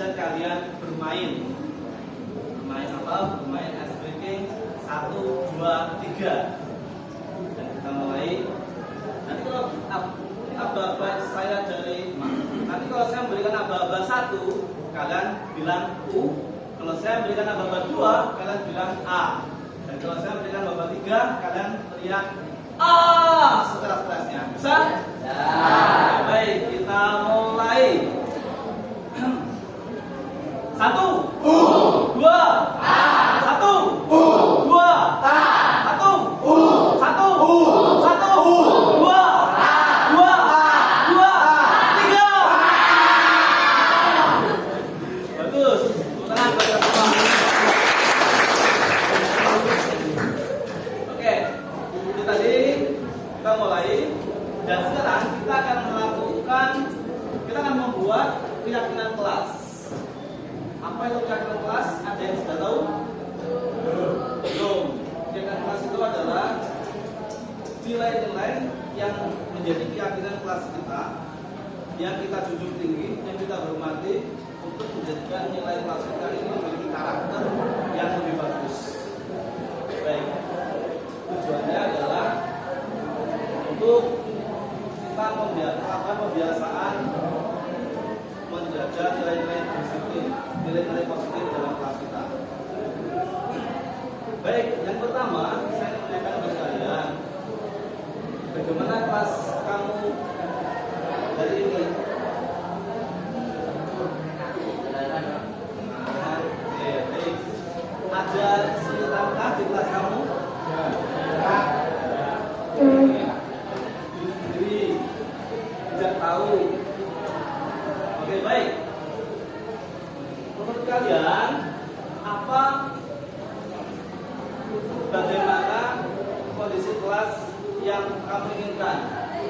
ngajak kalian bermain. Bermain apa? Bermain ice breaking 1, 2, 3. Dan kita mulai. Nanti kalau aba-aba saya dari nanti kalau saya memberikan aba-aba 1, kalian bilang U. Kalau saya memberikan aba-aba 2, kalian bilang A. Dan kalau saya memberikan aba-aba 3, kalian teriak A sekeras-kerasnya. Bisa? Ya. Baik, kita mulai. 1, 2, 1, 2, 1, 1, 1, 2, 2, 3. Bagus. Tangan pada semua. Oke. Itu tadi kita mulai. Dan sekarang kita akan membuat keyakinan kelas. Apa itu keyakinan kelas? Ada yang sudah tahu? Belum. Keyakinan kelas itu adalah nilai-nilai yang menjadi keyakinan kelas kita, yang kita junjung tinggi, yang kita hormati, untuk menjadikan nilai kelas kita ini memiliki karakter yang lebih bagus. Baik. Tujuannya adalah untuk kita membiasakan pembiasaan menjaga nilai-nilai disiplin, nilai-nilai positif dalam kelas kita. Baik, yang pertama saya menanyakan kepada kalian, bagaimana kelas kamu hari ini? Baik. Ada kesulitan di kelas kamu? Tidak tahu. Oke, baik. Menurut kalian bagaimana kondisi kelas yang kamu inginkan?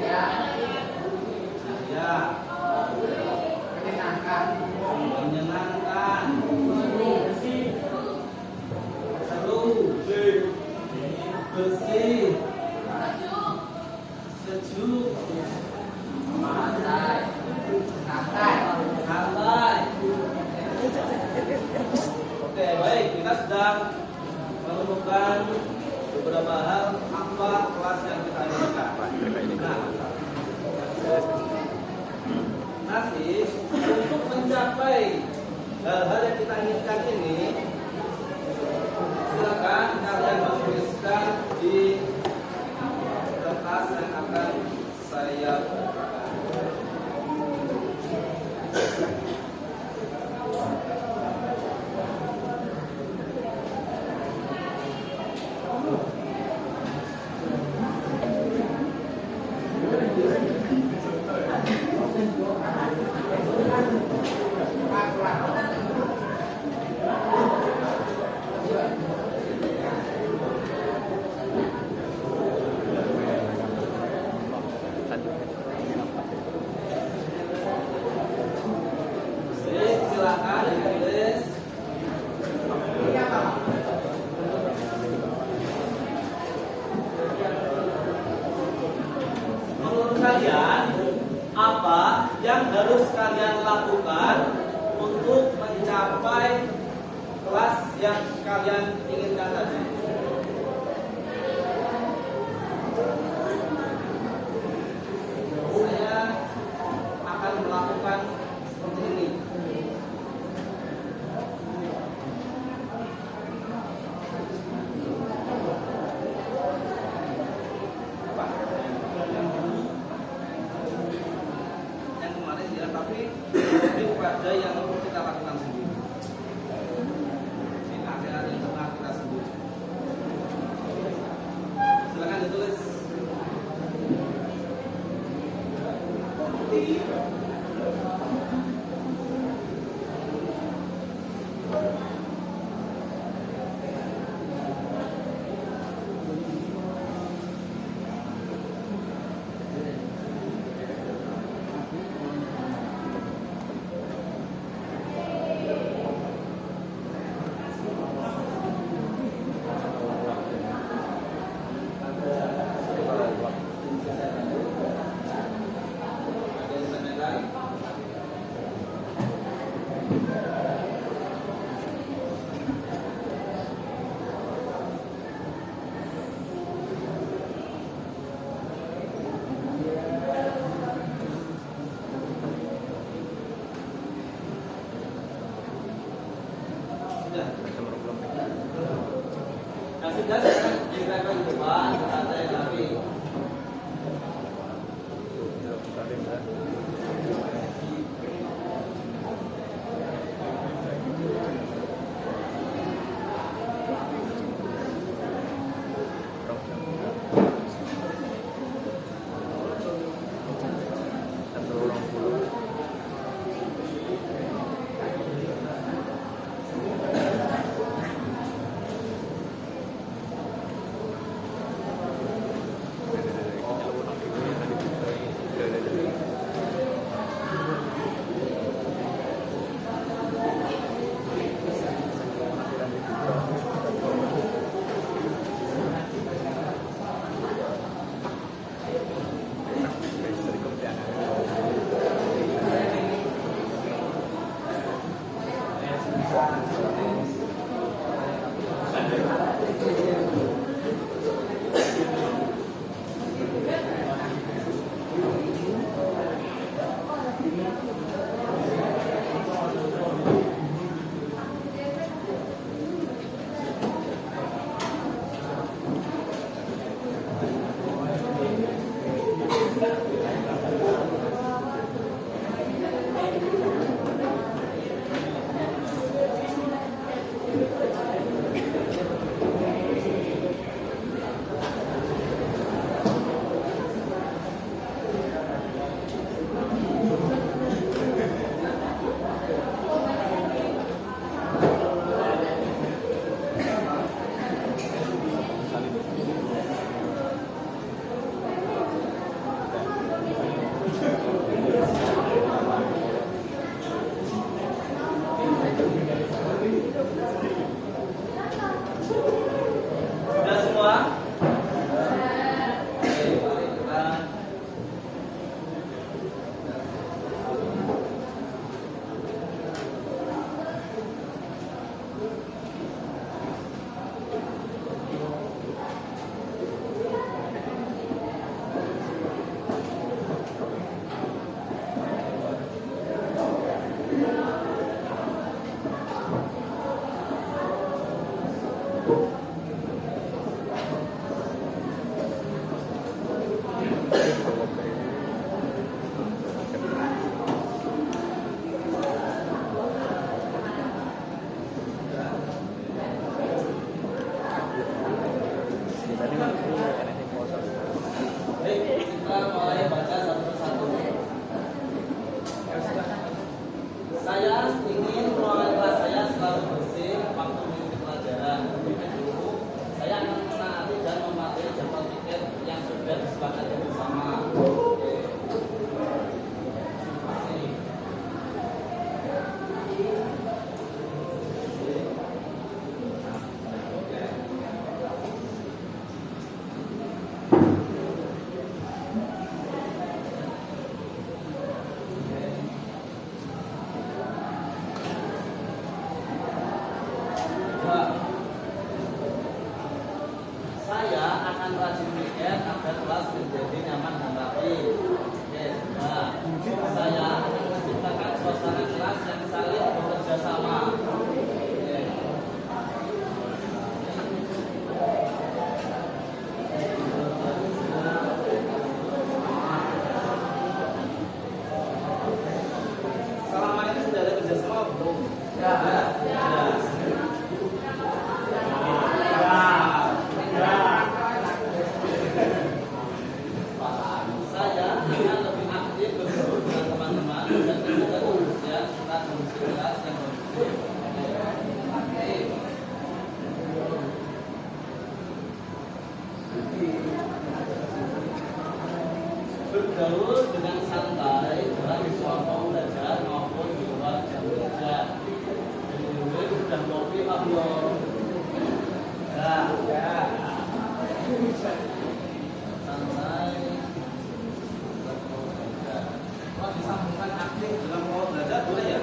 Ya. Menyenangkan. Seru. Bersih. Sejuk. Santai. Oke, baik. Kita sudah menemukan beberapa hal apa kelas yang kita inginkan. Nanti untuk mencapai hal-hal yang kita inginkan ini, silakan kalian menuliskan di kertas yang akan saya kalian apa yang harus kalian lakukan untuk mencapai kelas yang kalian inginkan tadi? Saya akan melakukan seperti ini. Tapi lebih pada yang kita lakukan sendiri. Ini ada yang pernah kita sebut. Silakan ditulis. sudah. Nah sudah sekarang digerakkan ke depan, kita yang lari. Sudah semua? Oke, mari kita mulai baca satu persatu. Saya ingin ruangan kelas saya selalu bersih waktu mengikuti pelajaran. Dulu, saya akan menaati dan mematuhi jadwal tiket yang sudah disepakati bersama. Oke. Terima kasih. Saya akan rajin tiket agar kelas menjadi nyaman dan rapi. Oke, saya akan menciptakan suasana kelas yang saling bekerja sama. Oke. Selama ini sudah ada kerjasama belum? Ya. Saya akan lebih aktif bergaul dengan teman-teman dan menjaga kebersihan serta kondisi kelas yang kondusif. Aktif. Bergaul dengan santai baik di suatu belajar maupun di luar jam kerja. Jadi udah kopi apa belum? Ya. Santai. Kalau disambungkan aktif dalam proses belajar boleh ya?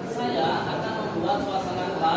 Saya akan membuat suasana kelas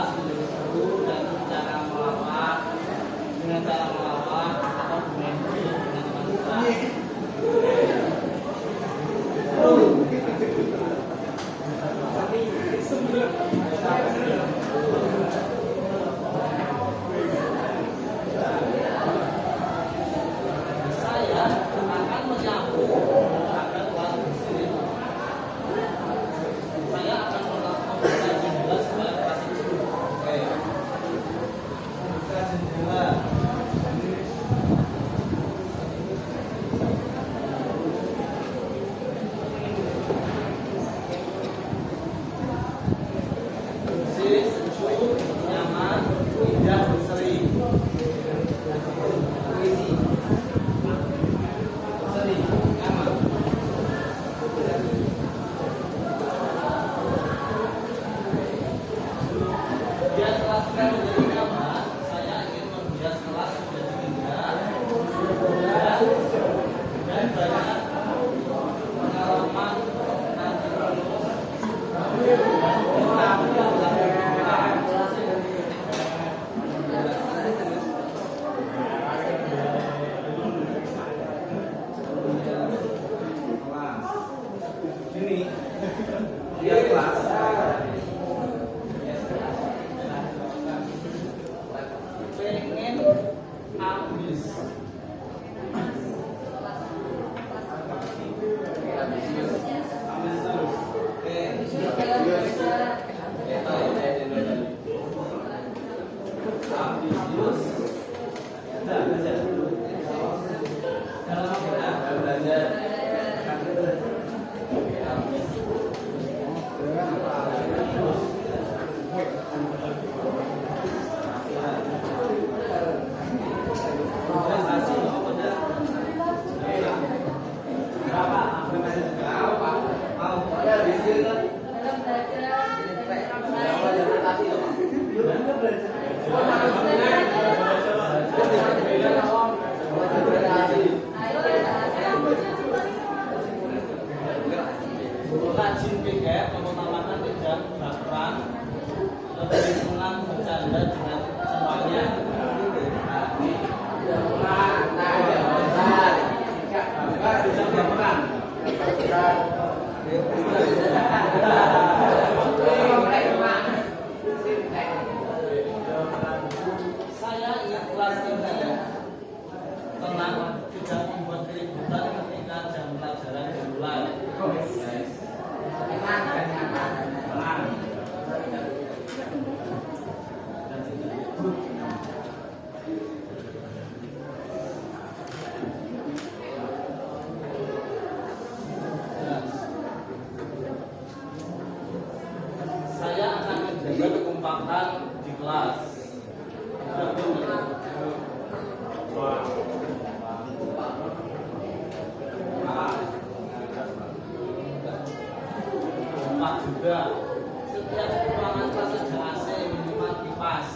Dia kelas. Pengen habis. Rajin PKF mengutamakan tidak baperan, lebih senang bercanda dengan semuanya. Saya ikhlas ini tenang, tidak membuat keributan ketika jam pelajaran dimulai. Saya akan menjaga kekompakan di kelas. Kompak juga. Setiap ruangan kelas ada AC minimal kipas.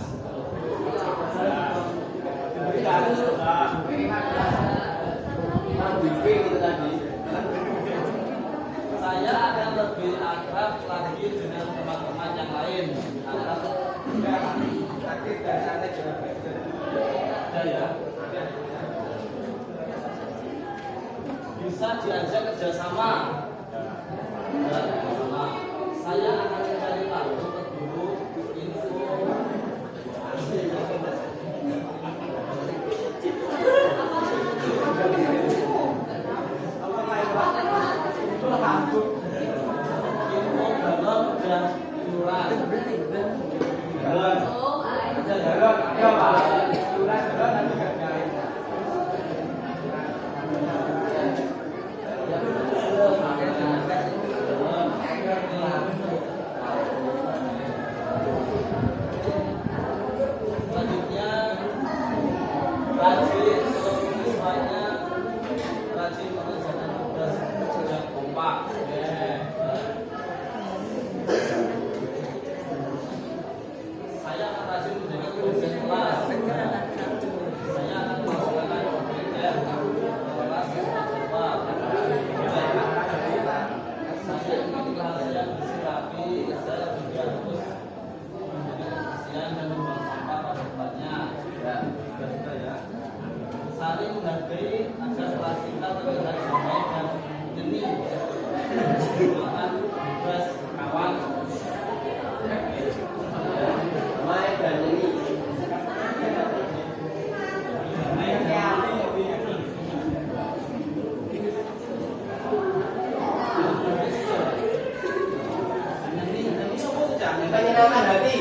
Saya akan lebih akrab lagi dengan teman-teman yang lain. Bisa diajak kerjasama. Saya akan mencari tahu ke guru info. Info dalam dan iuran. Selanjutnya rajin siswanya, rajin mengerjakan tugas yang kompak. Saya akan rajin menjaga dosen kelas. Saya akan melaksanakan PKF kelas siswa. Saya ingin kelas saya bersih rapi. Saya juga harus menjaga kebersihan dan membuang sampah pada tempatnya. Saling menghargai agar kelas kita terlihat damai dan nyeni. Makan tugas kawan. Damai dan nyeni. Menyenangkan hati.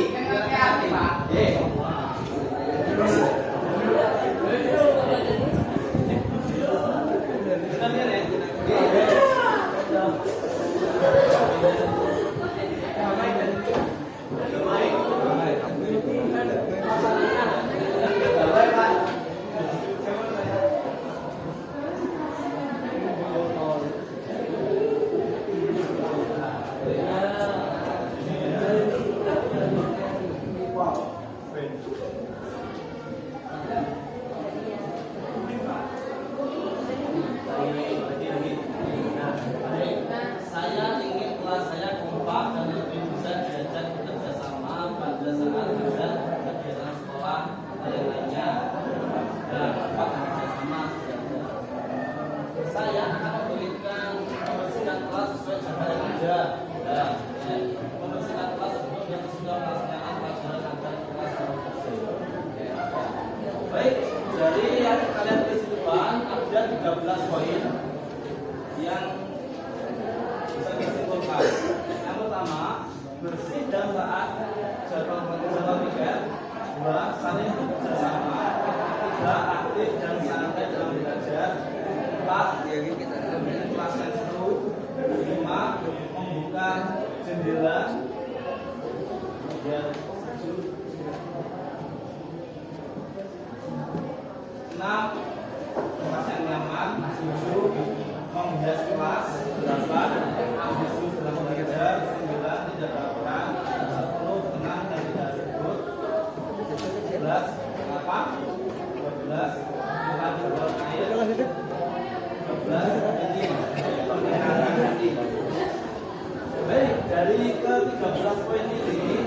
Membersihkan kelas sebelum yang sudah melaksanakan pelajaran antar kelas masing-masing. Baik, dari yang kalian tulis di depan ada 13 poin yang bisa disimpulkan. Yang pertama, bersih dan taat jadwal piket. 2. Saling bekerja sama. 3. Aktif dan santai dalam belajar. 4. Kelas yang seru. 5. Membuka jendela. 6. Kelas yang nyaman. 7. Menghias kelas. 8. Ambisius dalam belajar. 9. Tidak baperan. 10. Tenang dan tidak ribut. 11. Apa? 12. Bukan jadwal air. 12. Ini. Baik, dari ke-13 poin ini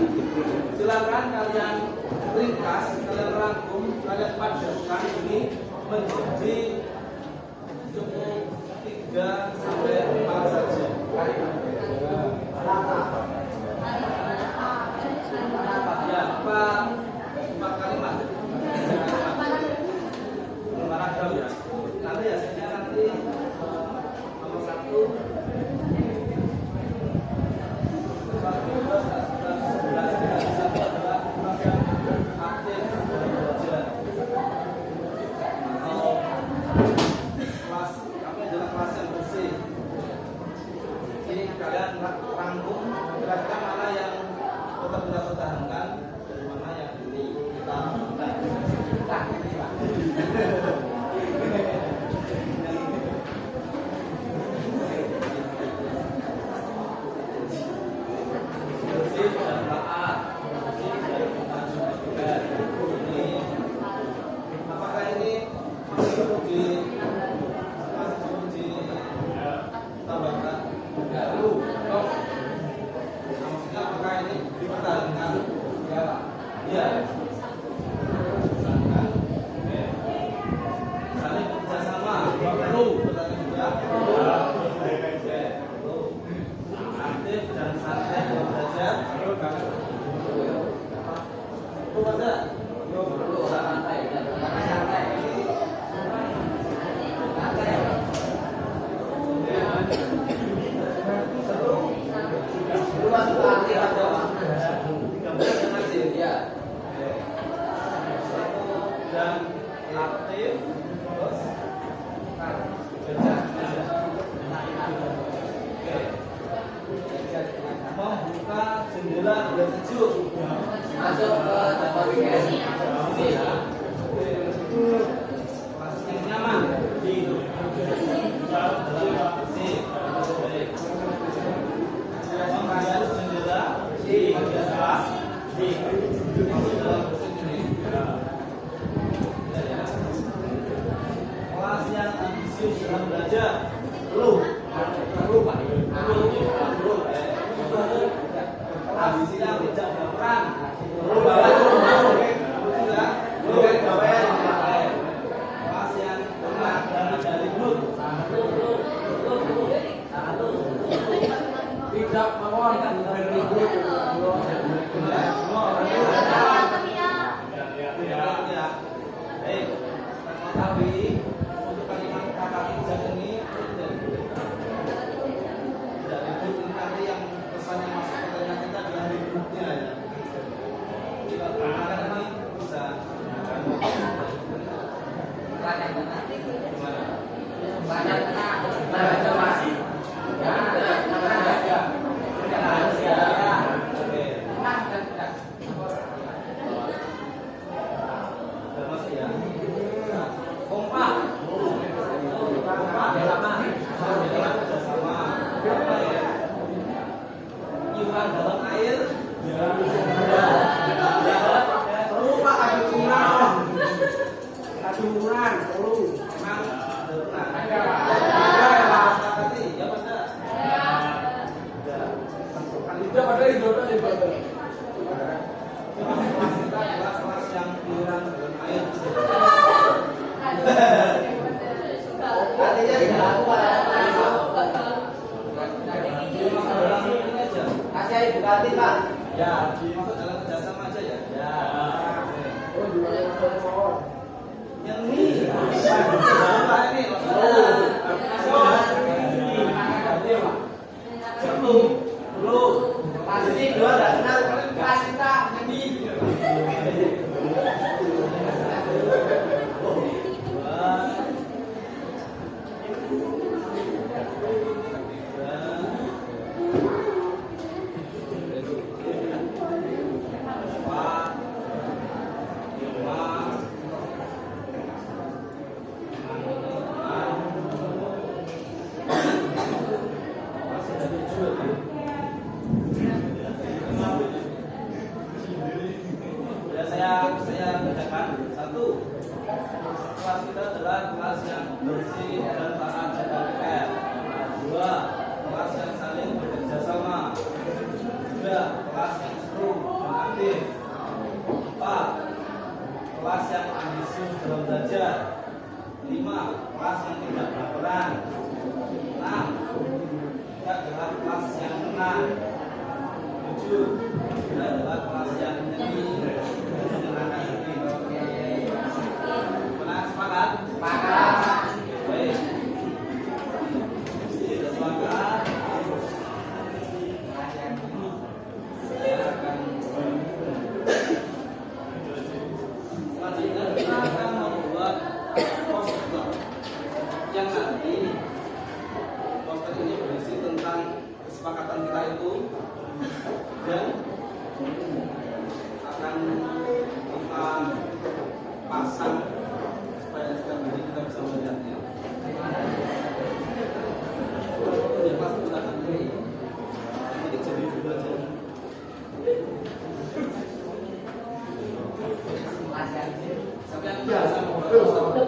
silakan kalian ringkas, kalian rangkum, kalian padatkan ini menjadi cukup 3 sampai 4 saja. Ya, 4 kalimat. Paragraf ya. Nanti hasilnya nanti nomor 1. Rangkum kira-kira mana yang tetap kita pertahankan dan mana yang ini kita bersih dan taat, bersih dan taat. Ini apakah ini masih perlu ditambahkan? Tidak perlu. Maksudnya apakah ini dipertahankan? Ya, iya. Misalkan, saling bekerjasama. Perlu. Pertanyaan juga. Perlu. Aktif dan santai dalam belajar. Perlu ada. Perlu santai. Santai. Dan aktif terus membuka jendela biar sejuk masuk ke jadwal weekend yang nyaman di menghias jendela di kelas di kelas yang ambisius dalam belajar. Perlu Pak. Perlu. Ambisinya tidak berperan. Perlu banget. Kelas yang tenang dan tidak ribut. Tidak mengorbankan ribut. Tapi untuk kalimat kata bijak ini tidak ribut, nanti yang pesannya masuk ke telinga kita adalah ributnya ya. Jika menggunakan ini bisa dalam air perlu Pak, adu kurang perlu memang tidak pada idola ibadah kita adalah kelas yang iuran dalam air artinya tidak Bupati Pak. Ya, dimasuk dalam kerjasama aja ya. Ya. Oh, gimana yang ini? Apa ini? Belum. Pasti dua dan enam. Kasih tak ini. Saya bacakan. Satu, kelas kita adalah kelas yang bersih dan taat JKPR. Dua, kelas yang saling bekerja sama. Tiga, kelas yang seru dan aktif. Empat, kelas yang ambisius dalam belajar. Lima, kelas yang tidak baperan. Enam, kita adalah kelas yang tenang. Tujuh, kita adalah kelas yang menyanyi. Sepakat. Baik. Sudah sepakat. Saya akan selanjutnya kita akan membuat poster yang nanti poster ini berisi tentang kesepakatan kita itu dan akan kita pasang supaya sekarang ini kita bisa melihatnya. Ini pasti kita akan beri. Ini jadi dua aja. Sampai yang biasa mau berapa?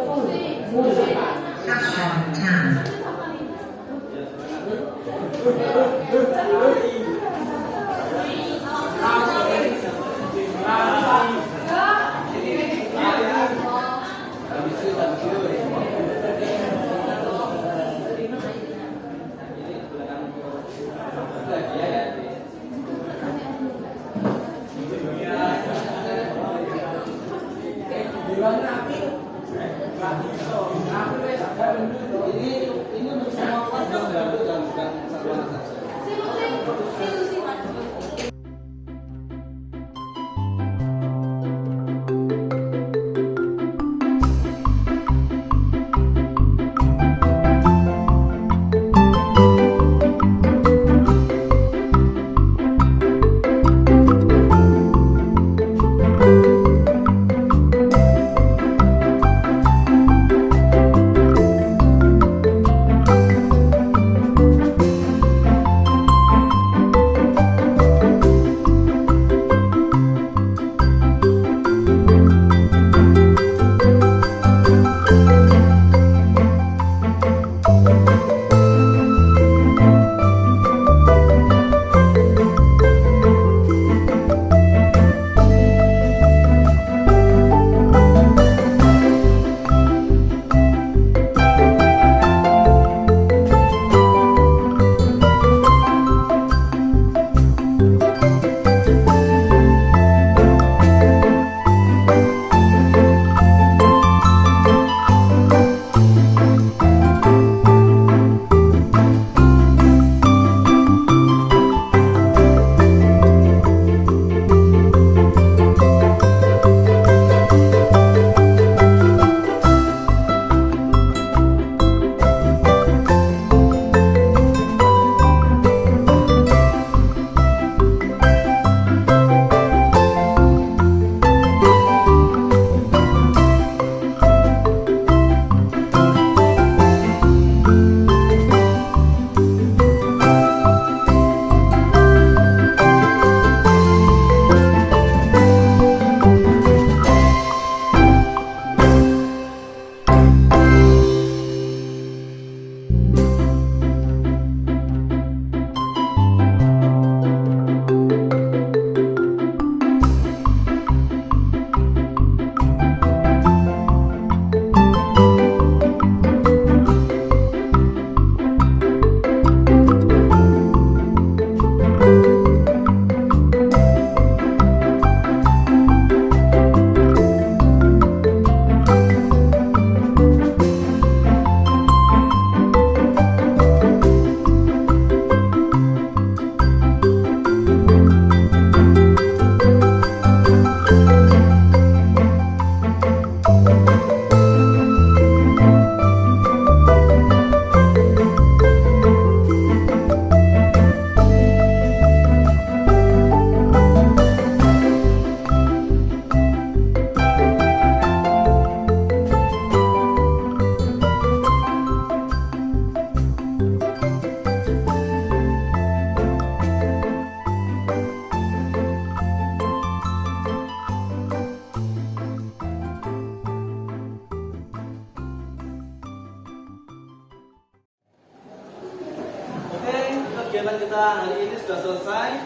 kita hari ini sudah selesai.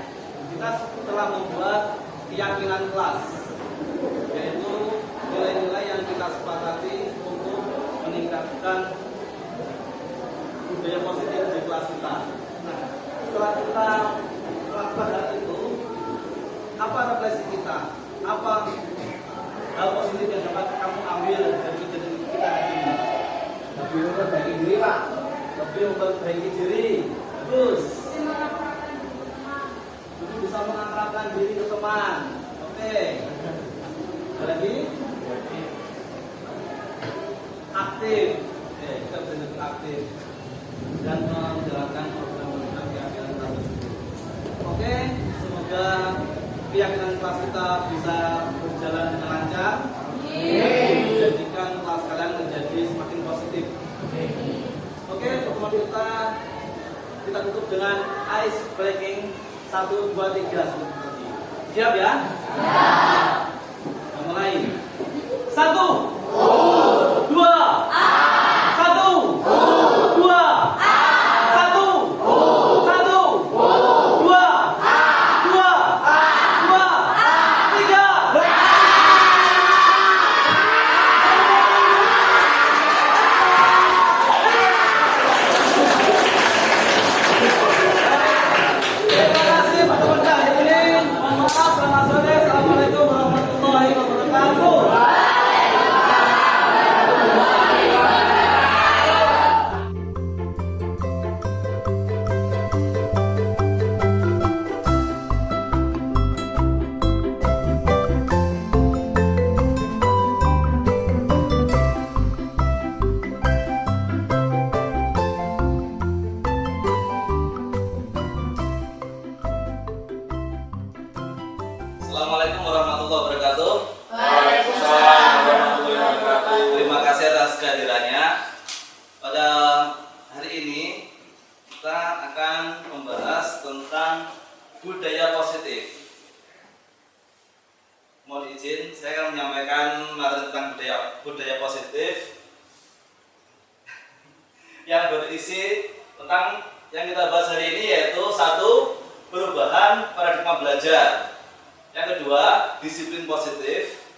Kita telah membuat keyakinan kelas, yaitu nilai-nilai yang kita sepakati untuk meningkatkan budaya positif di kelas kita. Nah, setelah kita melakukan hal itu, apa refleksi kita? Apa hal positif yang dapat kamu ambil dari kejadian kita hari ini? Lebih memperbaiki diri, Pak. Lebih memperbaiki diri. Terus lebih bisa mengakrabkan diri ke teman. Oke. Ada lagi? Aktif. Oke, kita bisa lebih aktif dan menjalankan program-program keyakinan kelas. Oke, semoga keyakinan kelas kita bisa berjalan dengan lancar. Menjadikan kelas kalian menjadi semakin positif. Oke, pertemuan kita tutup dengan ice breaking 1, 2, 3 seperti tadi. Siap ya? Kita mulai. 1, 2, 1, 2, 1, 1, 2, 2, 2, 3. Terima kasih pada pendengar ini. Mohon maaf, selamat sore. Assalamualaikum warahmatullahi wabarakatuh. Assalamualaikum warahmatullahi wabarakatuh. Waalaikumsalam warahmatullahi wabarakatuh. Terima kasih atas kehadirannya. Pada hari ini kita akan membahas tentang budaya positif. Mohon izin, saya akan menyampaikan materi tentang budaya positif yang berisi tentang yang kita bahas hari ini, yaitu 1. Perubahan paradigma belajar. Yang kedua, disiplin positif.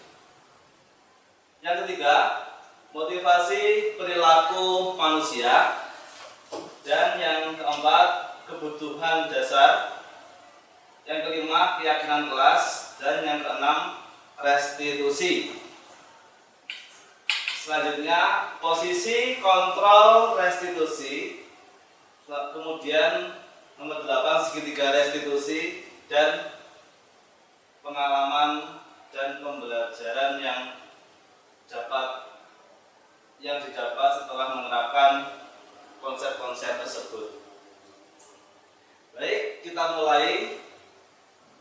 Yang ketiga, motivasi perilaku manusia. Dan yang keempat, kebutuhan dasar. Yang kelima, keyakinan kelas. Dan yang keenam, restitusi. Selanjutnya, posisi kontrol restitusi. Kemudian nomor 8, segitiga restitusi. Dan pengalaman dan pembelajaran yang didapat setelah menerapkan konsep-konsep tersebut. Baik, kita mulai.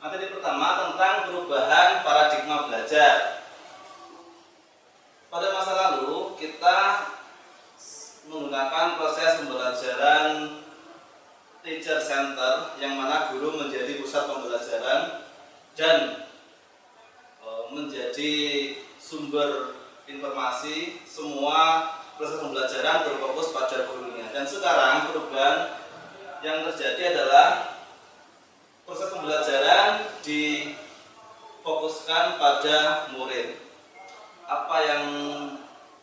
Materi pertama tentang perubahan paradigma belajar. Pada masa lalu kita menggunakan proses pembelajaran teacher center, yang mana guru menjadi pusat pembelajaran dan menjadi sumber informasi. Semua proses pembelajaran berfokus pada gurunya. Dan sekarang perubahan yang terjadi adalah proses pembelajaran difokuskan pada murid. Apa yang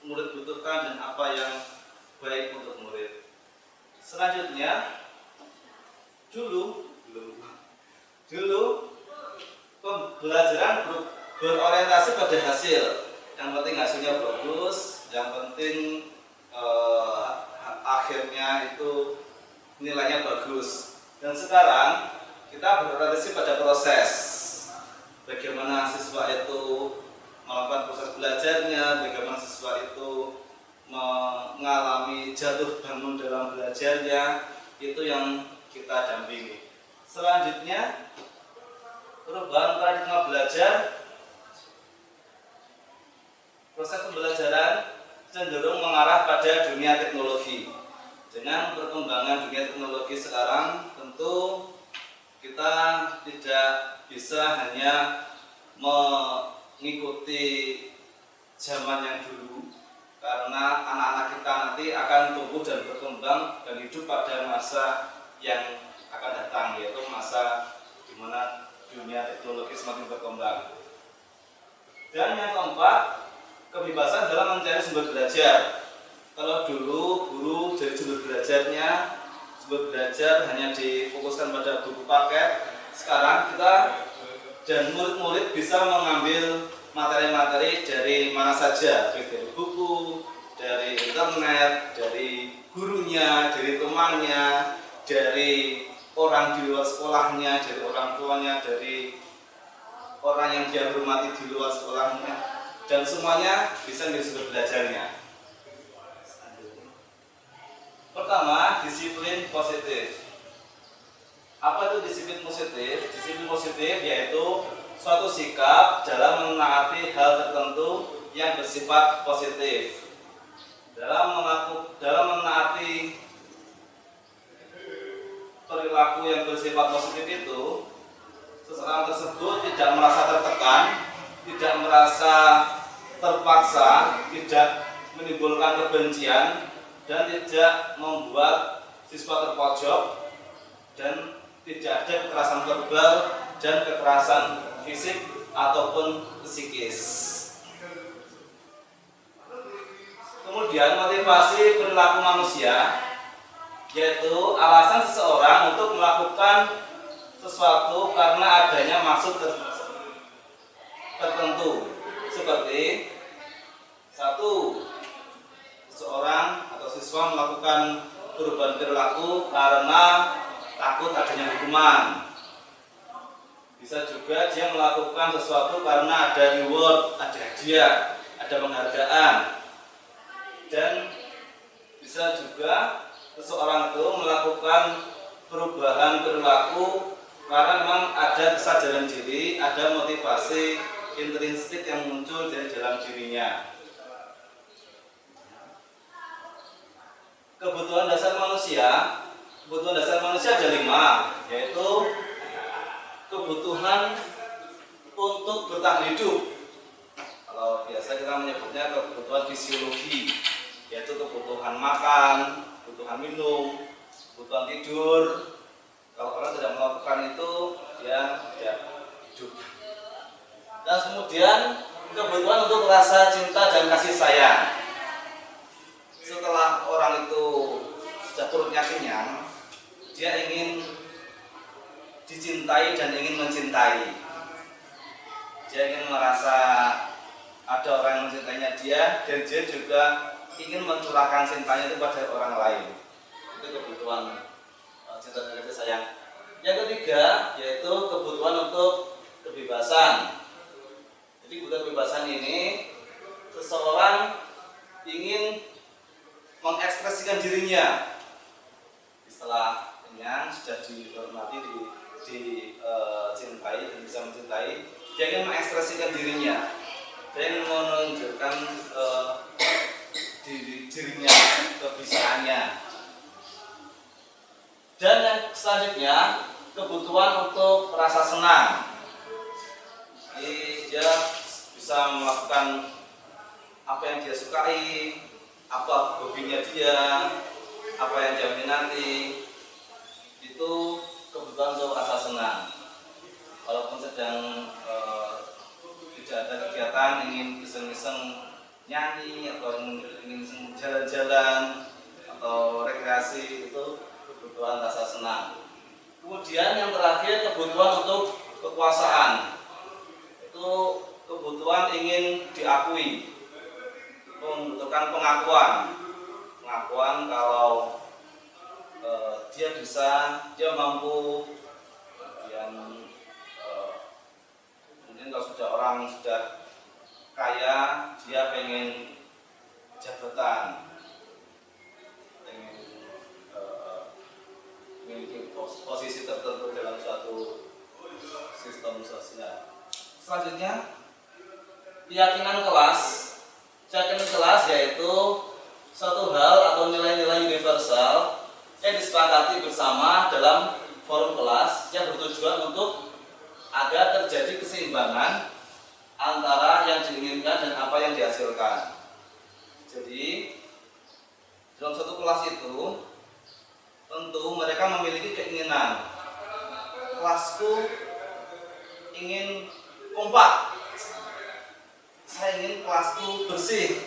murid butuhkan dan apa yang baik untuk murid. Selanjutnya, dulu pembelajaran berorientasi pada hasil. Yang penting hasilnya bagus, yang penting akhirnya itu nilainya bagus. Dan sekarang kita berorientasi pada proses. Bagaimana siswa itu melakukan proses belajarnya, bagaimana siswa itu mengalami jatuh bangun dalam belajarnya, itu yang kita dampingi. Selanjutnya, perubahan paradigma belajar. Proses pembelajaran cenderung mengarah pada dunia teknologi. Dengan perkembangan dunia teknologi sekarang, tentu kita tidak bisa hanya mengikuti zaman yang dulu, karena anak-anak kita nanti akan tumbuh dan berkembang dan hidup pada masa yang akan datang, yaitu masa di mana dunia teknologi semakin berkembang. Dan yang keempat, kebebasan dalam mencari sumber belajar. Kalau dulu guru dari sumber belajar hanya difokuskan pada buku paket, sekarang kita dan murid-murid bisa mengambil materi-materi dari mana saja, baik dari buku, dari internet, dari gurunya, dari temannya, dari orang di luar sekolahnya, dari orang tuanya, dari orang yang dia hormati di luar sekolahnya, dan semuanya bisa menjadi sumber belajarnya. Pertama, disiplin positif. Apa itu disiplin positif? Disiplin positif yaitu suatu sikap dalam menaati hal tertentu yang bersifat positif. Dalam menaati perilaku yang bersifat positif itu, seseorang tersebut tidak merasa tertekan, tidak merasa terpaksa, tidak menimbulkan kebencian, dan tidak membuat siswa terpojok, dan tidak ada kekerasan verbal dan kekerasan fisik ataupun psikis. Kemudian motivasi perilaku manusia, yaitu alasan seseorang untuk melakukan sesuatu karena adanya maksud tertentu, seperti satu, seseorang atau siswa melakukan perubahan perilaku karena takut adanya hukuman. Bisa juga dia melakukan sesuatu karena ada reward, ada hadiah, ada penghargaan. Dan bisa juga seseorang itu melakukan perubahan perilaku karena memang ada kesadaran diri, ada motivasi intrinsik yang muncul dari dalam dirinya. Kebutuhan dasar manusia ada 5, yaitu kebutuhan untuk bertahan hidup. Kalau biasa kita menyebutnya kebutuhan fisiologi, yaitu kebutuhan makan, kebutuhan minum, kebutuhan tidur. Kalau orang tidak melakukan itu, dia tidak hidup. Dan kemudian kebutuhan untuk rasa cinta dan kasih sayang. Setelah orang itu sudah perutnya kenyang, dia ingin dicintai dan ingin mencintai. Dia ingin merasa ada orang yang mencintainya dia, dan dia juga ingin mencurahkan cintanya itu pada orang lain. Itu kebutuhan cinta dan kasih sayang. Yang ketiga yaitu kebutuhan untuk kebebasan. Jadi kebutuhan kebebasan ini, seseorang ingin mengekspresikan dirinya setelah kenyang, sudah dihormati, dicintai dan bisa mencintai. Dia ingin mengekspresikan dirinya, dia ingin menunjukkan dirinya, kebisaannya. Dan yang selanjutnya, kebutuhan untuk merasa senang. Jadi dia bisa melakukan apa yang dia sukai, apa hobinya dia, apa yang dia minati. Itu kebutuhan untuk rasa senang. Walaupun sedang tidak ada kegiatan, ingin iseng-iseng nyanyi atau ingin jalan-jalan atau rekreasi, itu kebutuhan rasa senang. Kemudian yang terakhir, kebutuhan untuk kekuasaan. Itu kebutuhan ingin diakui, membutuhkan pengakuan kalau dia mampu. Kemudian mungkin kalau orang sudah kaya, dia pengen jabatan, pengen memiliki posisi tertentu dalam suatu sistem sosial. Selanjutnya, keyakinan kelas yaitu suatu hal atau nilai-nilai universal yang disepakati bersama dalam forum kelas yang bertujuan untuk agar terjadi keseimbangan antara yang diinginkan dan apa yang dihasilkan. Jadi dalam suatu kelas itu tentu mereka memiliki keinginan kelasku ingin kompak, saya ingin kelasku bersih,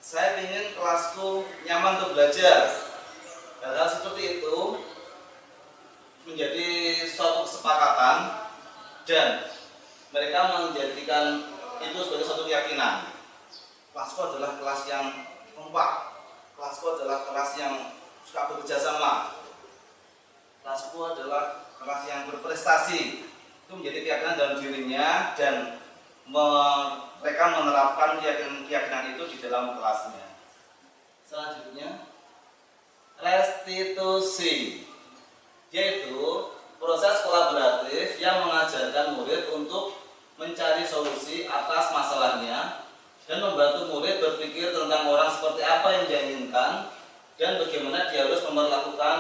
saya ingin kelasku nyaman untuk belajar. Hal-hal seperti itu menjadi suatu kesepakatan dan mereka menjadikan itu sebagai suatu keyakinan. Kelasku adalah kelas yang kompak, kelasku adalah kelas yang suka bekerja sama, kelasku adalah kelas yang berprestasi. Itu menjadi keyakinan dalam dirinya dan mereka menerapkan keyakinan itu di dalam kelasnya. Selanjutnya, restitusi, yaitu proses kolaboratif yang mengajarkan murid untuk mencari solusi atas masalahnya dan membantu murid berpikir tentang orang seperti apa yang dia inginkan dan bagaimana dia harus memperlakukan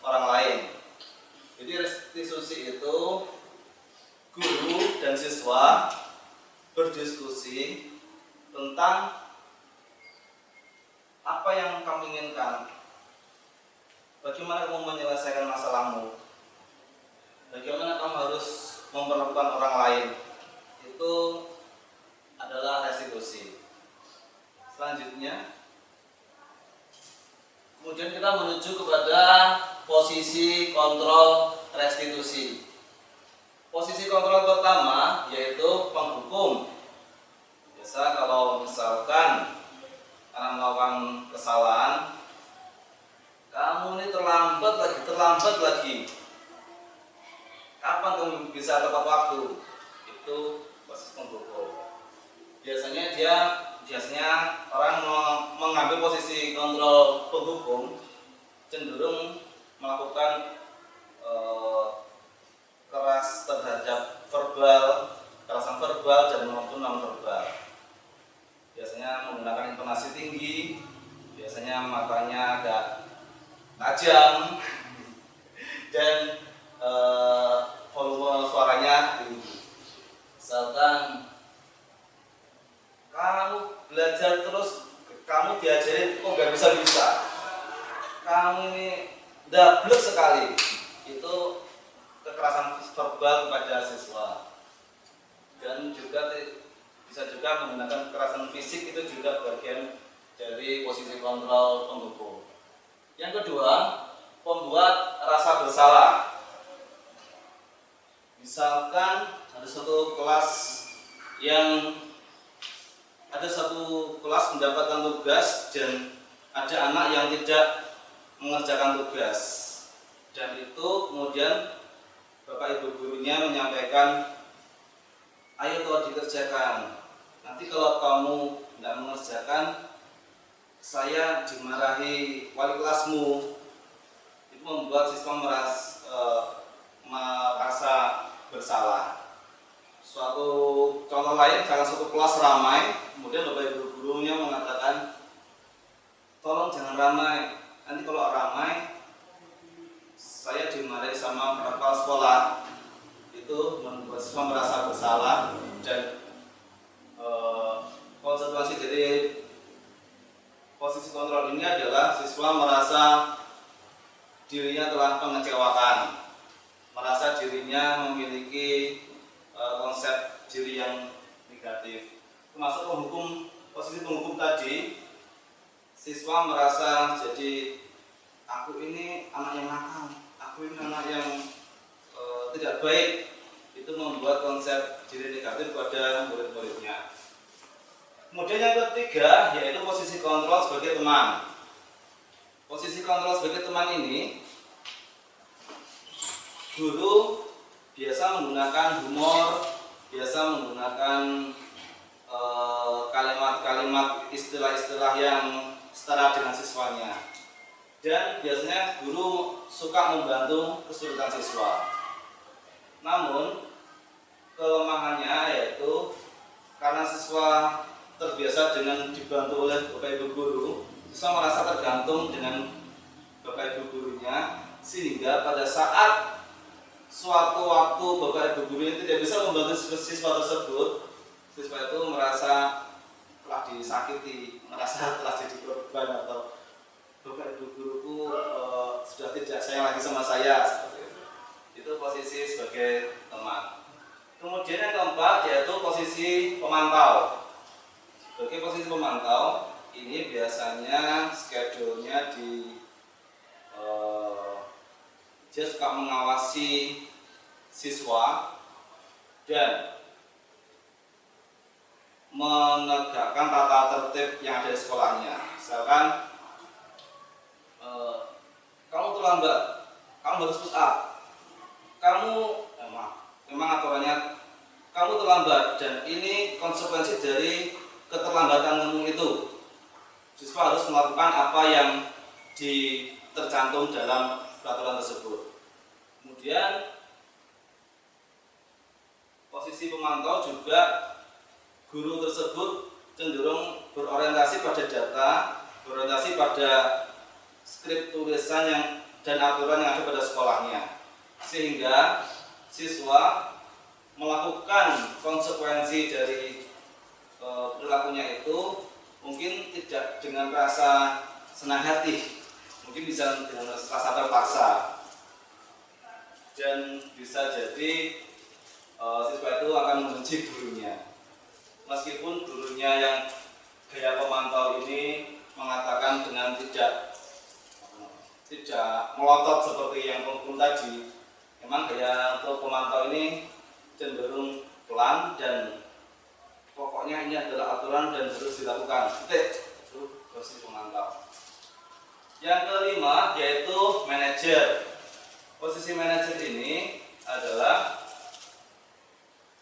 orang lain. Jadi restitusi itu guru dan siswa berdiskusi tentang apa yang kamu inginkan, bagaimana kamu menyelesaikan masalahmu, bagaimana kamu harus memperlakukan orang lain. Itu adalah restitusi. Selanjutnya, kemudian kita menuju kepada posisi kontrol restitusi. Posisi kontrol pertama yaitu penghukum. Biasa kalau misalkan karena melakukan kesalahan, kamu ini terlambat lagi. Kapan kamu bisa tepat waktu? Itu posisi penghukum. Biasanya orang mengambil posisi kontrol penghukum cenderung melakukan keras terhadap kekerasan verbal dan maupun non verbal. Biasanya menggunakan intonasi tinggi, biasanya matanya agak tajam dan volume suaranya tinggi. Misalkan kamu belajar terus, kamu diajarin kok nggak bisa, kamu ini dablek sekali. Itu kekerasan verbal kepada siswa. Dan juga bisa juga menggunakan kekerasan fisik, itu juga bagian dari posisi kontrol penghukum. Yang kedua, membuat rasa bersalah. Misalkan ada satu kelas mendapatkan tugas dan ada anak yang tidak mengerjakan tugas, dan itu kemudian Bapak Ibu gurunya menyampaikan, ayo kau dikerjakan, nanti kalau kamu tidak mengerjakan saya dimarahi wali kelasmu. Itu membuat siswa merasa bersalah. Suatu contoh lain, kalau suatu kelas ramai, kemudian Bapak Ibu gurunya mengatakan, tolong jangan ramai, nanti kalau ramai saya dimarahi sama kepala sekolah. Itu membuat siswa merasa bersalah dan konsekuensi dari posisi kontrol ini adalah siswa merasa dirinya telah mengecewakan, merasa dirinya memiliki konsep diri yang negatif. Termasuk posisi penghukum tadi, siswa merasa jadi aku ini anak yang nakal, aku ini anak yang tidak baik. Itu membuat konsep diri negatif pada murid-muridnya. Kemudian yang ketiga yaitu posisi kontrol sebagai teman. Posisi kontrol sebagai teman ini, guru biasa menggunakan humor, biasa menggunakan kalimat-kalimat, istilah-istilah yang setara dengan siswanya. Dan biasanya guru suka membantu kesulitan siswa. Namun kelemahannya yaitu karena siswa terbiasa dengan dibantu oleh Bapak Ibu guru, siswa merasa tergantung dengan Bapak Ibu gurunya, sehingga pada saat suatu waktu Bapak Ibu guru itu tidak bisa membantu siswa tersebut, siswa itu merasa telah disakiti, merasa telah jadi korban, atau Bapak Ibu guruku sudah tidak sayang lagi sama saya, seperti itu. Itu posisi sebagai teman. Kemudian yang keempat yaitu posisi pemantau. Sebagai posisi pemantau, ini biasanya schedule-nya dia suka mengawasi siswa dan menegakkan tata tertib yang ada di sekolahnya. Misalkan kamu terlambat, kamu harus push up. Memang aturannya kamu terlambat dan ini konsekuensi dari keterlambatan itu. Siswa harus melakukan apa yang tercantum dalam peraturan tersebut. Kemudian posisi pemantau juga guru tersebut cenderung berorientasi pada data, berorientasi pada skrip tulisan dan aturan yang ada pada sekolahnya, sehingga siswa melakukan konsekuensi dari perilakunya itu mungkin tidak dengan rasa senang hati, mungkin bisa dengan rasa terpaksa, dan bisa jadi siswa itu akan membenci gurunya, meskipun gurunya yang gaya pemantau ini mengatakan dengan tidak melotot seperti yang pun tadi. Memang gaya untuk pemantau ini cenderung pelan dan pokoknya ini adalah aturan dan harus dilakukan. Itu posisi pemantau. Yang kelima yaitu manajer. Posisi manajer ini adalah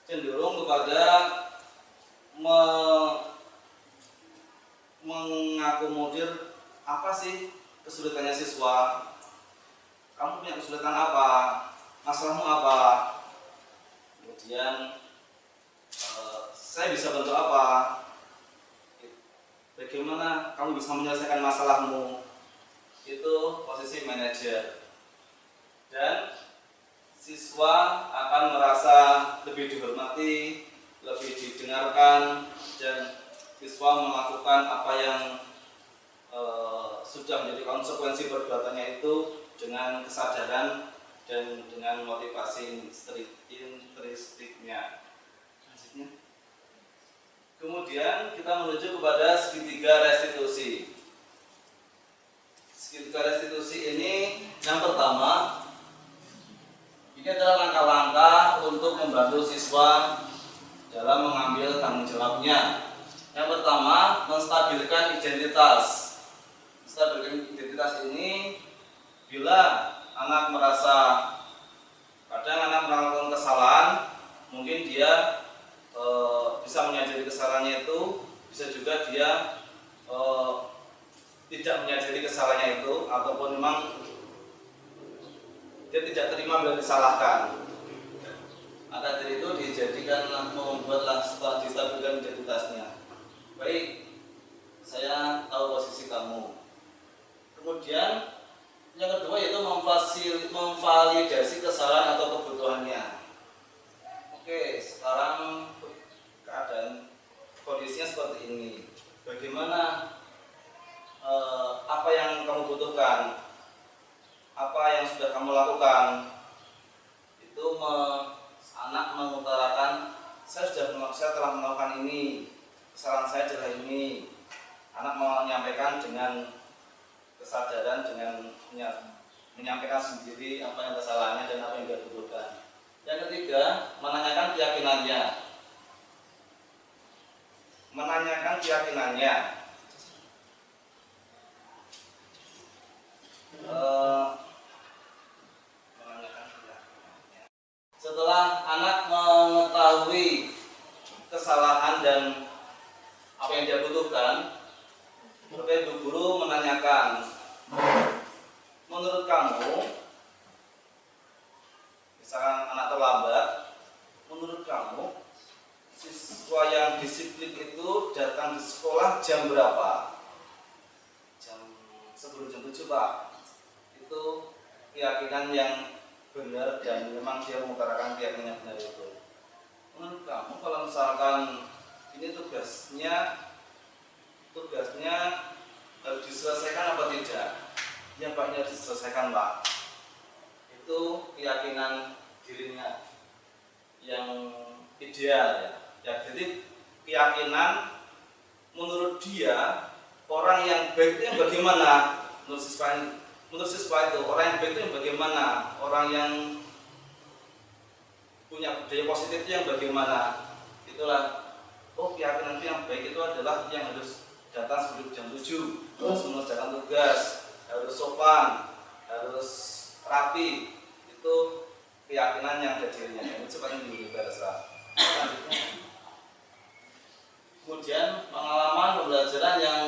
cenderung kepada mengakomodir apa sih kesulitannya siswa. Kamu punya kesulitan apa? Masalahmu apa? Kemudian saya bisa bantu apa? Bagaimana kamu bisa menyelesaikan masalahmu? Itu posisi manajer. Dan siswa akan merasa lebih dihormati, lebih didengarkan, dan siswa melakukan apa yang sudah menjadi konsekuensi perbuatannya itu dengan kesadaran dan dengan motivasi intrinstiknya. Kemudian kita menuju kepada segitiga restitusi. Segitiga restitusi ini yang pertama, ini adalah langkah-langkah untuk membantu siswa dalam mengambil tanggung jawabnya. Yang pertama, menstabilkan identitas. Menstabilkan identitas ini bila anak merasa kadang anak melakukan kesalahan, mungkin dia bisa menyadari kesalahannya itu, bisa juga dia tidak menyadari kesalahannya itu, ataupun memang dia tidak terima bila disalahkan. Maka dari itu dijadikanlah, membuatlah setelah distabilkan identitasnya. Baik, saya tahu posisi kamu. Kemudian yang kedua yaitu memvalidasi kesalahan atau kebutuhannya. Oke, sekarang keadaan kondisinya seperti ini. Bagaimana apa yang kamu butuhkan? Apa yang sudah kamu lakukan? Itu anak mengutarakan, saya telah melakukan ini, kesalahan saya adalah ini. Anak menyampaikan dengan kesadaran, dengan menyampaikan sendiri apa yang kesalahannya dan apa yang dia butuhkan. Yang ketiga, menanyakan keyakinannya. Menanyakan keyakinannya. Setelah anak mengetahui kesalahan dan apa yang dia butuhkan, ibu guru menanyakan, menurut kamu, misalkan anak terlambat, menurut kamu siswa yang disiplin itu datang di sekolah jam berapa? Sebelum jam 7, Pak. Itu keyakinan yang benar dan memang dia mengutarakan keyakinan yang benar itu. Menurut kamu kalau misalkan ini tugasnya harus diselesaikan apa tidak? Ya, Pak, harus diselesaikan, Pak. Itu keyakinan dirinya yang ideal ya. Ya, jadi keyakinan menurut dia orang yang baik itu yang bagaimana menurut siswa itu orang yang baik itu yang bagaimana, orang yang punya budaya positif itu yang bagaimana. Itulah, oh keyakinan itu yang baik itu adalah yang harus datang sebelum jam 7, terus mengerjakan tugas, harus sopan, harus rapi. Itu keyakinan yang ada dirinya, itu seperti di bahasa. Kemudian pengalaman pembelajaran yang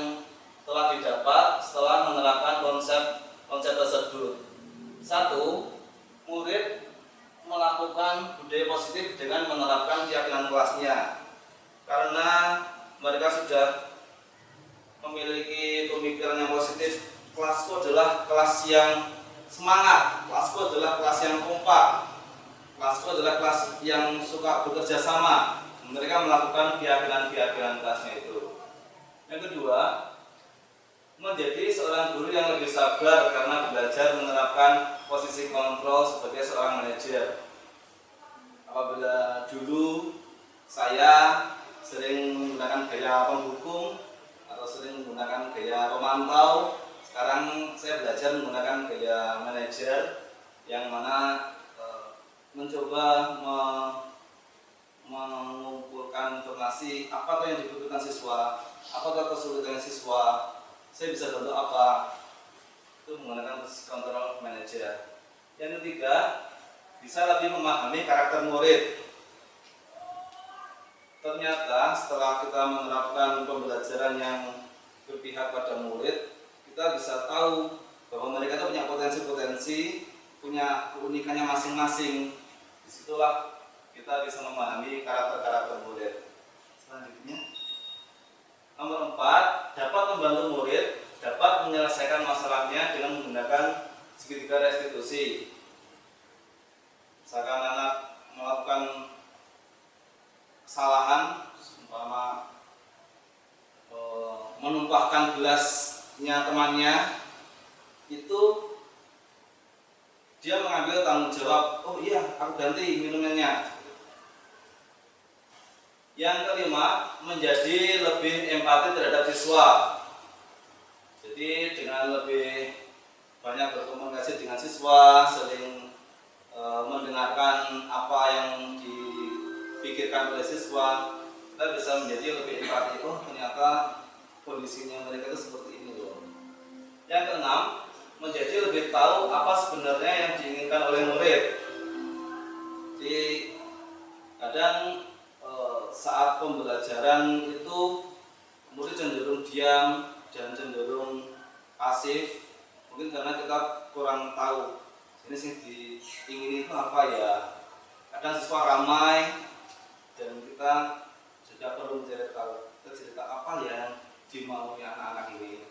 telah didapat setelah menerapkan konsep tersebut. 1. Murid melakukan budaya positif dengan menerapkan keyakinan kelasnya, karena mereka sudah memiliki pemikiran yang positif. Kelasku adalah kelas yang semangat, kelasku adalah kelas yang kompak, kelasku adalah kelas yang suka bekerja sama. Mereka melakukan keyakinan kelasnya itu. Yang kedua, menjadi seorang guru yang lebih sabar karena belajar menerapkan posisi kontrol sebagai seorang manajer. Apabila dulu saya sering menggunakan gaya penghukum atau sering menggunakan gaya pemantau, sekarang saya belajar menggunakan gaya manajer yang mana mencoba mengumpulkan informasi apa yang dibutuhkan siswa, apa kesulitan siswa, saya bisa bantu apa. Itu menggunakan kontrol manager. Yang ketiga, bisa lebih memahami karakter murid. Ternyata setelah kita menerapkan pembelajaran yang berpihak pada murid, kita bisa tahu bahwa mereka itu punya potensi-potensi, punya keunikannya masing-masing. Disitulah kita bisa memahami karakter-karakter murid. Selanjutnya, nomor 4, dapat membantu murid dapat menyelesaikan masalahnya dengan menggunakan segitiga restitusi. Misalkan anak melakukan kesalahan, umpama menumpahkan gelasnya temannya, itu dia mengambil tanggung jawab, oh iya aku ganti minumannya. Yang kelima, menjadi lebih empati terhadap siswa. Jadi dengan lebih banyak berkomunikasi dengan siswa, sering mendengarkan apa yang dipikirkan oleh siswa, kita bisa menjadi lebih empati. Oh ternyata kondisinya mereka itu seperti ini loh. Yang keenam, menjadi lebih tahu apa sebenarnya yang diinginkan oleh murid. Jadi kadang saat pembelajaran itu murid cenderung diam dan cenderung pasif, mungkin karena kita kurang tahu ini sih diingini itu apa ya. Kadang siswa ramai dan kita juga perlu mencari tahu cerita apa yang dimaui anak-anak ini.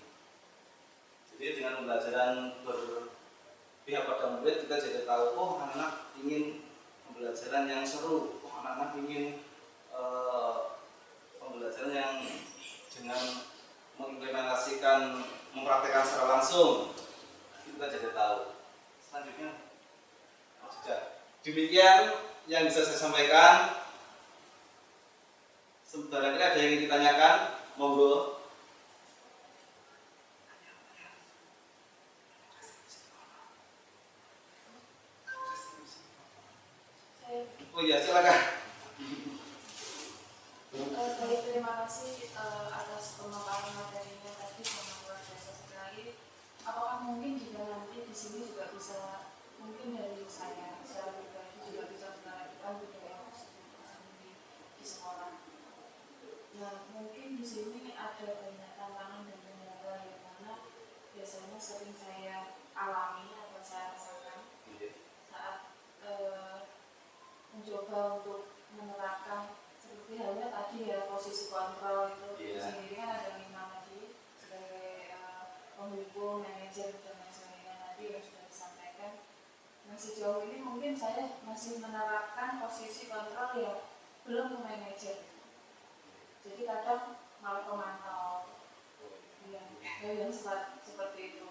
Jadi dengan pembelajaran berpihak pada murid, kita jadi tahu, oh anak-anak ingin pembelajaran yang seru, oh anak-anak ingin pembelajaran yang dengan mengimplementasikan, mempraktekkan secara langsung. Kita jadi tahu. Selanjutnya, sudah. Demikian yang bisa saya sampaikan. Barangkali ada yang ingin ditanyakan, monggo. Oh iya, silakan. Baik, terima kasih atas pemaparan materinya tadi, sangat luar biasa sekali. Apakah mungkin juga nanti di sini juga bisa, mungkin dari saya secara pribadi juga bisa menerapkan budaya positif di sekolah. Nah, mungkin di sini ada banyak tantangan dan kendala yang mana biasanya sering saya alami atau saya rasakan saat mencoba untuk menerapkan seperti halnya tadi ya, posisi kontrol itu sendiri kan ada 5 tadi sebagai penghukum, manajer dan lain sebagainya tadi yang sudah disampaikan. Nah, sejauh ini mungkin saya masih menerapkan posisi kontrol yang belum ke manajer. Jadi kadang malah pemantau yang seperti itu.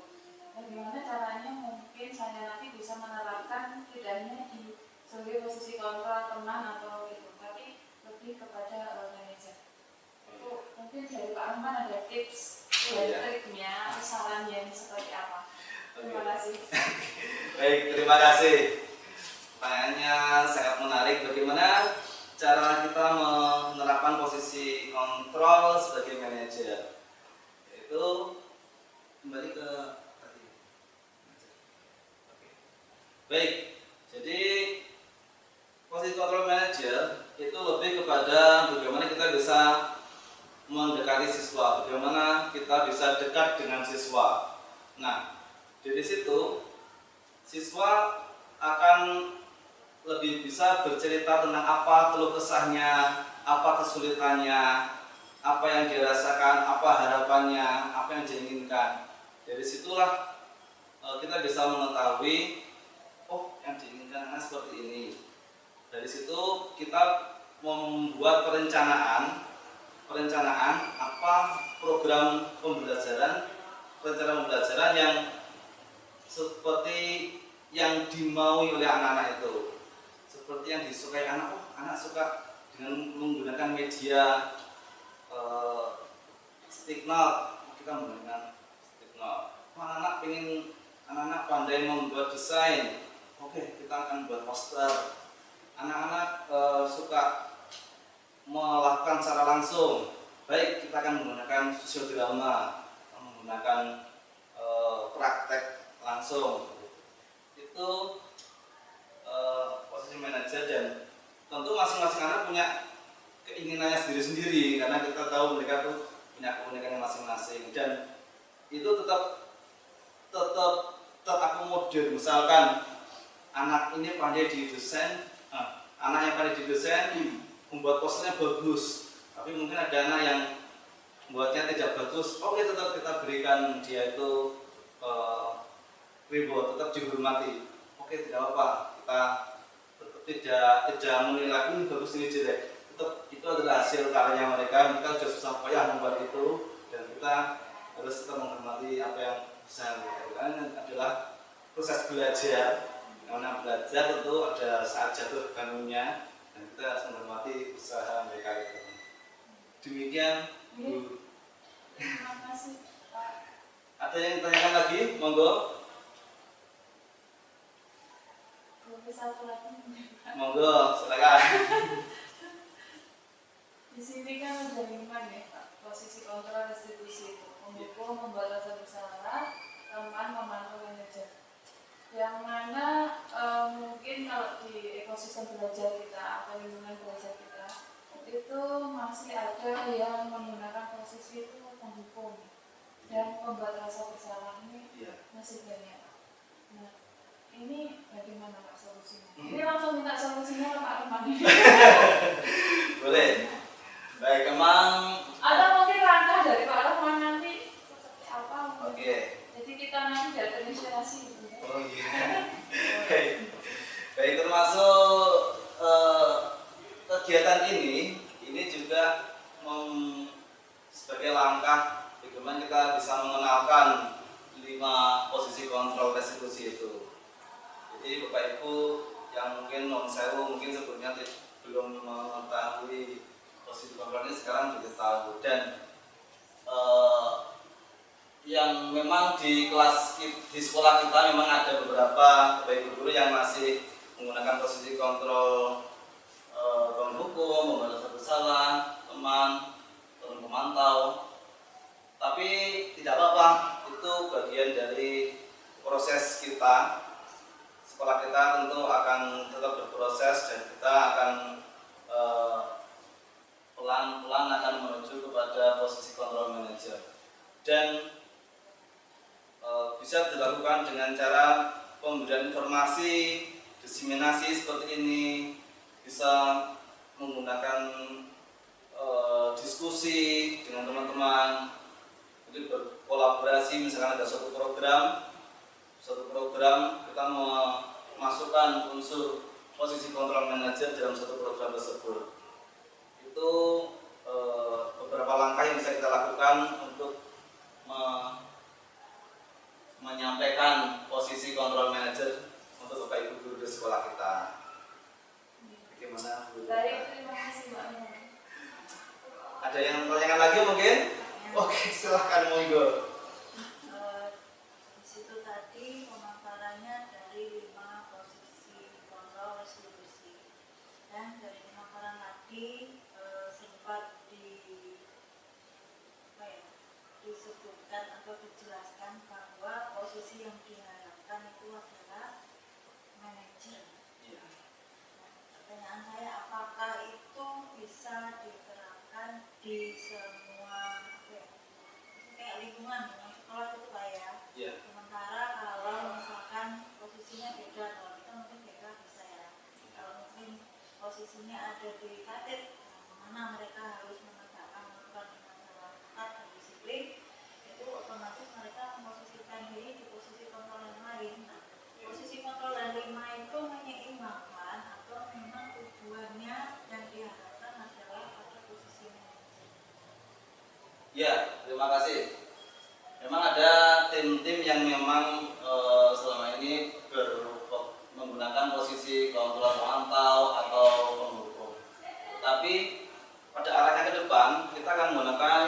Nah, gimana caranya mungkin saya nanti bisa menerapkan tidak hanya di sebagai posisi kontrol teman atau itu, tapi lebih kepada manajer. Itu mungkin dari Pak Rahman ada tips dan triknya, saran yang seperti apa? Terima kasih. Baik, terima kasih. Pertanyaannya sangat menarik. Bagaimana cara kita menerapkan posisi kontrol sebagai manajer? Itu kembali ke tadi. Oke. Baik, jadi posisi kontrol manajer itu lebih kepada bagaimana kita bisa mendekati siswa, bagaimana kita bisa dekat dengan siswa. Nah, dari situ siswa akan lebih bisa bercerita tentang apa keluh kesahnya, apa kesulitannya, apa yang dirasakan, apa harapannya, apa yang diinginkan. Dari situlah kita bisa mengetahui, oh yang diinginkan anak seperti ini. Dari situ kita membuat perencanaan apa program pembelajaran yang seperti yang dimaui oleh anak-anak itu, seperti yang disukai anak. Oh, anak suka dengan menggunakan media stick note, kita menggunakan stick note. Oh, anak-anak pandai membuat desain, oke, kita akan buat poster. Anak-anak suka melakukan secara langsung, baik, kita akan menggunakan sosiodrama, menggunakan praktek langsung. Itu posisi manajer, dan tentu masing-masing anak punya keinginannya sendiri-sendiri, karena kita tahu mereka tuh punya keunikannya masing-masing, dan itu tetap terakomodir. Misalkan anak ini pandai di desain, anak yang pandai di desain membuat posternya bagus, tapi mungkin ada anak yang membuatnya tidak bagus. Oke, tetap kita berikan dia itu reward, tetap dihormati. Oke, tidak apa-apa, kita tetap tidak menilai ini bagus ini jelek. Tetap itu adalah hasil karya mereka. Kita sudah susah payah membuat itu, dan kita harus tetap menghormati apa yang bisa mereka lakukan. Adalah proses belajar. Karena belajar tentu ada saat jatuh bangunnya, dan kita harus menghormati usaha mereka itu. Demikian, Bu. Terima kasih, Pak. Ada yang ditanyakan lagi? Monggo. Boleh satu lagi? Monggo, silakan. Di sini kan ada 5 ya, Pak. Posisi kontrol restitusi itu mendukung, membuat rasa bersalah, teman, memantau, manajer. Yang mana mungkin kalau di ekosistem belajar kita atau lingkungan belajar kita itu masih ada yang menggunakan posisi itu mendukung dan membuat rasa bersalah ini masih banyak. Nah, ini bagaimana Pak solusinya? Ini langsung minta solusinya ke Pak Rahman. Boleh. Baik, emang. Atau mungkin langkah dari Pak Rahman nanti seperti apa? Oke. Jadi kita nanti dapat terinspirasi gitu. Oh iya. Baik, termasuk kegiatan ini juga sebagai langkah bagaimana kita bisa mengenalkan 5 posisi kontrol restitusi itu. Jadi Bapak Ibu yang mungkin non-sewu mungkin sebelumnya belum mengetahui posisi kontrol ini, sekarang juga tahu. Dan yang memang di sekolah kita memang ada beberapa Bapak Ibu guru yang masih menggunakan posisi kontrol hukum, membalas bersalah, teman pemantau. Tapi tidak apa-apa, itu bagian dari proses kita. Sekolah kita tentu akan tetap berproses, dan kita akan pelan-pelan akan menuju kepada posisi kontrol manager. Dan bisa dilakukan dengan cara pemberian informasi, diseminasi seperti ini, bisa menggunakan diskusi dengan teman-teman, jadi berkolaborasi. Misalkan ada suatu program kita memasukkan unsur posisi kontrol manager dalam suatu program tersebut. Itu beberapa langkah yang bisa kita lakukan untuk menyampaikan posisi kontrol manager untuk Bapak Ibu guru di sekolah kita. Ada yang tanyakan lagi mungkin? Oke, silahkan monggo. Di situ tadi pemaparannya dari 5 posisi kontrol resolusi, dan dari pemaparan tadi sempat disebutkan atau dijelaskan bahwa posisi yang diharapkan itu adalah manajer. Iya. Pertanyaan saya, apakah itu bisa diterapkan di semua kayak lingkungan dengan sekolah itu Pak ya? Iya. Sementara kalau misalkan posisinya beda, kalau kita mungkin beda bisa ya. Kalau mungkin posisinya ada di kadet, mana mereka harus menegakkan aturan dengan cara ketat dan disiplin, itu otomatis mereka memposisikan diri di posisi kontrol yang lain. Nah, posisi kontrol yang 5 itu menyeimbangkan atau memang tujuannya yang diharapkan adalah pada posisi manajer. Ya, terima kasih. Memang ada tim-tim yang memang selama ini menggunakan posisi kontrol pemantau atau pendukung. Tapi pada arahnya ke depan kita akan menggunakan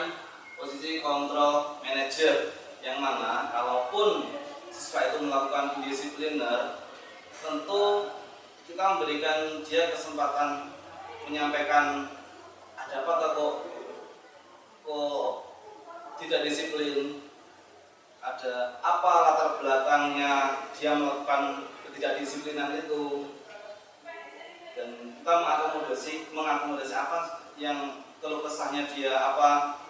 posisi kontrol manager, yang mana kalaupun siswa itu melakukan indisipliner, tentu kita memberikan dia kesempatan menyampaikan ada apa kok tidak disiplin, ada apa latar belakangnya dia melakukan ketidakdisiplinan itu, dan kita mengakomodasi apa yang keluh kesahnya dia, apa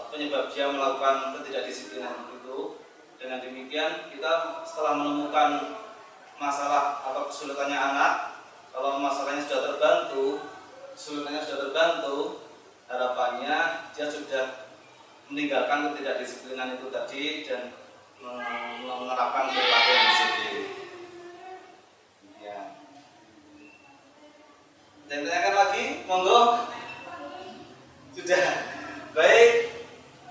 penyebab dia melakukan ketidakdisiplinan itu. Dengan demikian kita setelah menemukan masalah atau kesulitannya anak, kalau masalahnya sudah terbantu, kesulitannya sudah terbantu, harapannya dia sudah meninggalkan ketidakdisiplinan itu tadi dan menerapkan perilaku yang disiplin. Ya. Dan tanyakan lagi, monggo. Sudah. Baik.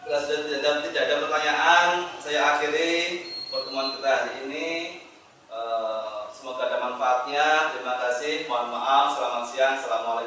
Kalau sudah tidak ada pertanyaan, saya akhiri pertemuan kita hari ini. Semoga ada manfaatnya. Terima kasih. Mohon maaf. Selamat siang. Assalamualaikum.